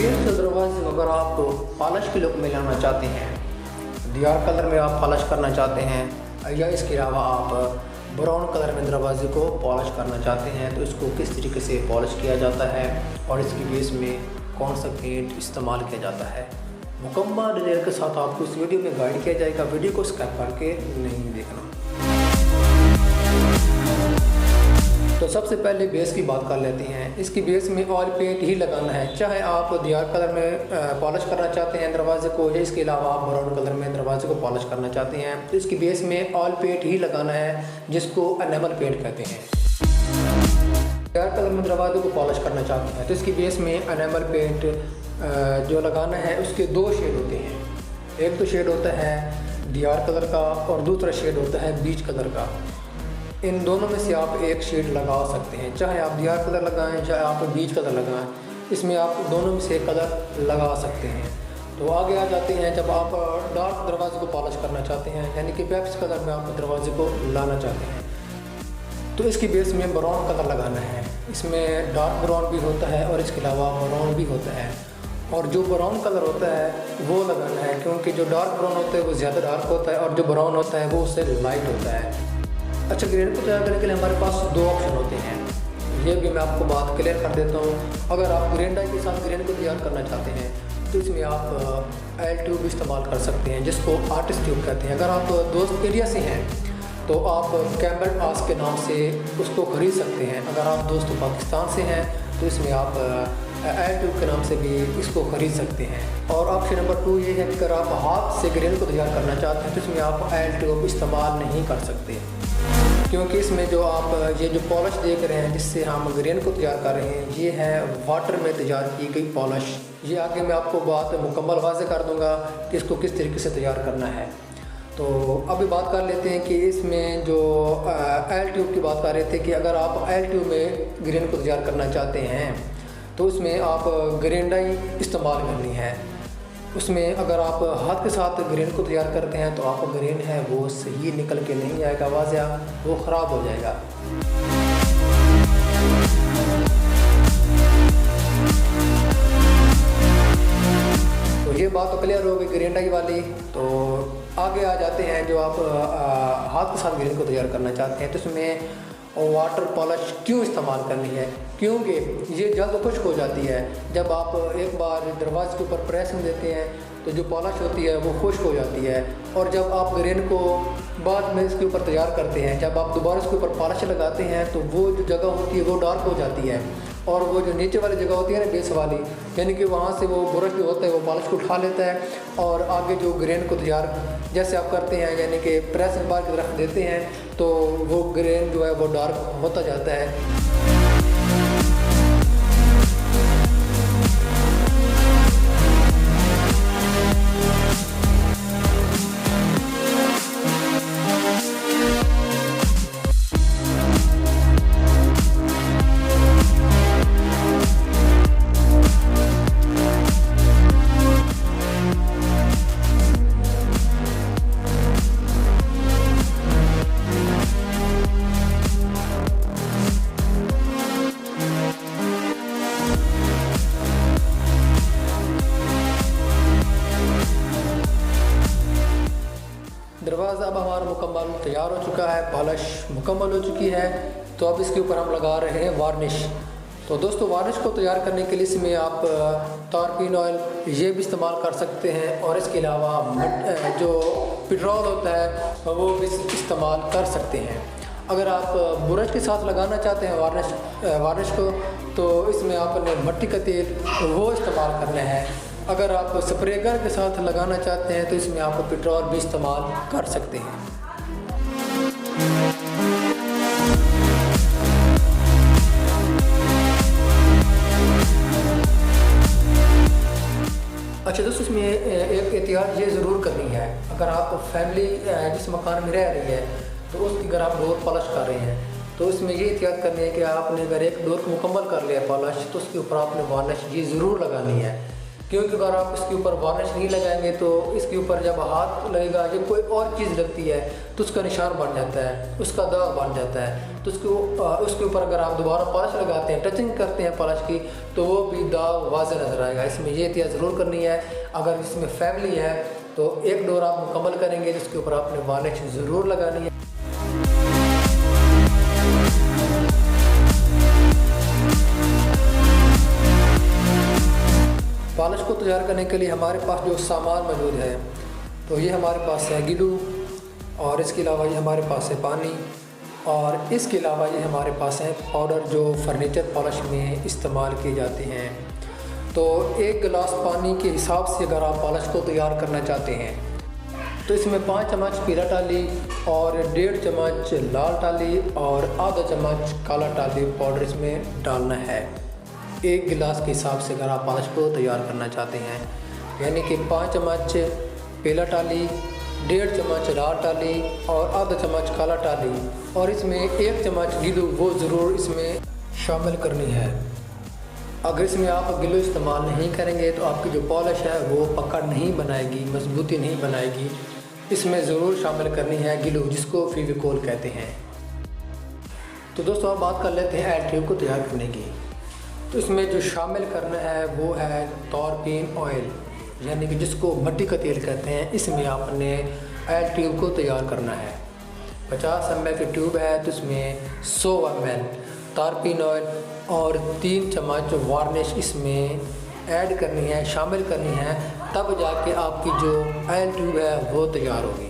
Base दरवाजे अगर आप पॉलिश के लुक में लाना चाहते हैं, दीवार कलर में आप पॉलिश करना चाहते हैं या इसके अलावा आप ब्राउन कलर में दरवाजे को पॉलिश करना चाहते हैं, तो इसको किस तरीके से पॉलिश किया जाता है और इसकी बेस में कौन सा पेंट इस्तेमाल किया जाता है, मुकम्मल डिटेल के साथ आपको इस वीडियो में गाइड किया जाएगा। वीडियो को स्किप करके नहीं देखना। तो सबसे पहले बेस की बात कर लेते हैं। इसकी बेस में ऑयल पेंट ही लगाना है, चाहे आप दीवार कलर में पॉलिश करना चाहते हैं दरवाजे को या इसके अलावा आप ब्राउन कलर में दरवाजे को पॉलिश करना चाहते हैं, तो इसकी बेस में ऑयल पेंट ही लगाना है, जिसको एनेमल पेंट कहते हैं। दीवार कलर में दरवाजे को पॉलिश करना चाहते हैं तो इसकी बेस में एनेमल पेंट जो लगाना है उसके दो शेड होते हैं। एक तो शेड होता है दीवार कलर का और दूसरा शेड होता है बीच कलर का। इन दोनों में से आप एक शेड लगा सकते हैं, चाहे आप दीवार कलर लगाएं चाहे आप बीच कलर लगाएं, इसमें आप दोनों में से कलर लगा सकते हैं। तो आगे आ जाते हैं, जब आप डार्क दरवाजे को पॉलिश करना चाहते हैं यानी कि पेप्स कलर में आप दरवाजे को लाना चाहते हैं, तो इसकी बेस में ब्राउन कलर लगाना है। इसमें डार्क ब्राउन भी होता है और इसके अलावा ब्राउन भी होता है, और जो ब्राउन कलर होता है वो लगाना है, क्योंकि जो डार्क ब्राउन होता है वो ज़्यादा डार्क होता है और जो ब्राउन होता है वो उससे लाइट होता है। अच्छा, ग्रेड को तैयार करने के लिए हमारे पास दो ऑप्शन होते हैं, ये भी मैं आपको बात क्लियर कर देता हूँ। अगर आप ग्रेन डाई के साथ ग्रेन को तैयार करना चाहते हैं तो इसमें आप एल ट्यूब इस्तेमाल कर सकते हैं, जिसको आर्टिस्ट ट्यूब कहते हैं। अगर आप दोस्त एरिया से हैं तो आप कैम्बल आस के नाम से उसको ख़रीद सकते हैं। अगर आप दोस्त पाकिस्तान से हैं तो इसमें आप एल ट्यूब के नाम से भी इसको ख़रीद सकते हैं। और ऑप्शन नंबर 2 ये है कि अगर आप हाथ से ग्रेन को तैयार करना चाहते हैं तो इसमें आप एल ट्यूब इस्तेमाल नहीं कर सकते, क्योंकि इसमें जो आप ये जो पॉलिश देख रहे हैं जिससे हम ग्रेन को तैयार कर रहे हैं, ये है वाटर में तैयार की गई पॉलिश। ये आगे मैं आपको बात मुकम्मल वाज़ेह कर दूंगा कि इसको किस तरीके से तैयार करना है। तो अभी बात कर लेते हैं कि इसमें जो एल ट्यूब की बात कर रहे थे कि अगर आप एल ट्यूब में ग्रेन को तैयार करना चाहते हैं तो उसमें आप ग्रेन डाई इस्तेमाल करनी है। उसमें अगर आप हाथ के साथ ग्रेन को तैयार करते हैं तो आपका ग्रेन है वो सही निकल के नहीं आएगा, वाज़ेह वो ख़राब हो जाएगा। तो ये बात तो क्लियर हो गई ग्रेन डाई वाली। तो आगे आ जाते हैं, जो आप हाथ के साथ ग्रेन को तैयार करना चाहते हैं तो उसमें वाटर पॉलिश क्यों इस्तेमाल करनी है, क्योंकि ये जल्द खुश्क हो जाती है। जब आप एक बार दरवाजे के ऊपर प्रेसिंग देते हैं तो जो पॉलिश होती है वो खुश्क हो जाती है, और जब आप ग्रेन को बाद में इसके ऊपर तैयार करते हैं, जब आप दोबारा इसके ऊपर पॉलिश लगाते हैं तो वो जो जगह होती है वो डार्क हो जाती है, और वो जो नीचे वाली जगह होती है ना बेस वाली, यानी कि वहाँ से वो ब्रश जो होता है वो पॉलिश को उठा लेता है, और आगे जो ग्रेन को तैयार जैसे आप करते हैं यानी कि प्रेसिंग बार की तरफ देते हैं तो वो ग्रेन जो है वो डार्क होता जाता है। दरवाज़ा अब हमारा मुकम्मल तैयार हो चुका है, पॉलिश मुकम्मल हो चुकी है। तो अब इसके ऊपर हम लगा रहे हैं वार्निश। तो दोस्तों, वार्निश को तैयार करने के लिए इसमें आप तारपीन ऑयल ये भी इस्तेमाल कर सकते हैं, और इसके अलावा जो पेट्रोल होता है वो भी इस्तेमाल कर सकते हैं। अगर आप ब्रश के साथ लगाना चाहते हैं वार्निश को तो इसमें आपने मिट्टी का तेल वो इस्तेमाल करना है। अगर आप स्प्रे गन के साथ लगाना चाहते हैं तो इसमें आप पेट्रोल भी इस्तेमाल कर सकते हैं। अच्छा दोस्तों, इसमें एक एहतियात ये ज़रूर करनी है। अगर आप फैमिली जिस मकान में रह रही है तो उसकी अगर आप डोर पॉलिश कर रहे हैं तो इसमें ये एहतियात करनी है कि आपने अगर एक डोर को मुकम्मल कर लिया पॉलिश तो उसके ऊपर आपने वार्निश ये ज़रूर लगानी है, क्योंकि अगर आप इसके ऊपर वार्निश नहीं लगाएंगे तो इसके ऊपर जब हाथ लगेगा या कोई और चीज़ लगती है तो उसका निशान बन जाता है, उसका दाग बन जाता है। तो उसके ऊपर अगर आप दोबारा पॉलिश लगाते हैं, टचिंग करते हैं पॉलिश की, तो वो भी दाग वाज़ेह नज़र आएगा। इसमें ये एहतियात ज़रूर करनी है। अगर इसमें फैमिली है तो एक डोर आप मुकम्मल करेंगे जिसके ऊपर आपने वार्निश ज़रूर लगानी है। पॉलिश को तैयार करने के लिए हमारे पास जो सामान मौजूद है, तो ये हमारे पास है ग्लू, और इसके अलावा ये हमारे पास है पानी, और इसके अलावा ये हमारे पास है पाउडर जो फर्नीचर पॉलिश में इस्तेमाल किए जाते हैं। तो एक गिलास पानी के हिसाब से अगर आप पॉलिश को तैयार करना चाहते हैं तो इसमें 5 चम्मच पीला टाली और 1.5 चम्मच लाल टाली और आधा चम्मच काला टाली पाउडर इसमें डालना है। एक गिलास के हिसाब से अगर आप पॉलिश को तैयार करना चाहते हैं, यानी कि 5 चम्मच पीला टाली, 1.5 चम्मच लाल टाली और आधा चम्मच काला टाली, और इसमें 1 चम्मच गिलू वो ज़रूर इसमें शामिल करनी है। अगर इसमें आप गिलू इस्तेमाल नहीं करेंगे तो आपकी जो पॉलिश है वो पकड़ नहीं बनाएगी, मजबूती नहीं बनाएगी। इसमें ज़रूर शामिल करनी है गिलू, जिसको फेविकोल कहते हैं। तो दोस्तों, अब बात कर लेते हैं एल ट्यूब को तैयार करने की। तो इसमें जो शामिल करना है वो है तारपीन ऑयल, यानी कि जिसको मट्टी का तेल कहते हैं। इसमें आपने एल ट्यूब को तैयार करना है। 50 ml की ट्यूब है तो इसमें 100 ml तारपीन ऑयल और 3 चम्मच वार्निश इसमें ऐड करनी है, शामिल करनी है, तब जाके आपकी जो एल ट्यूब है वो तैयार होगी।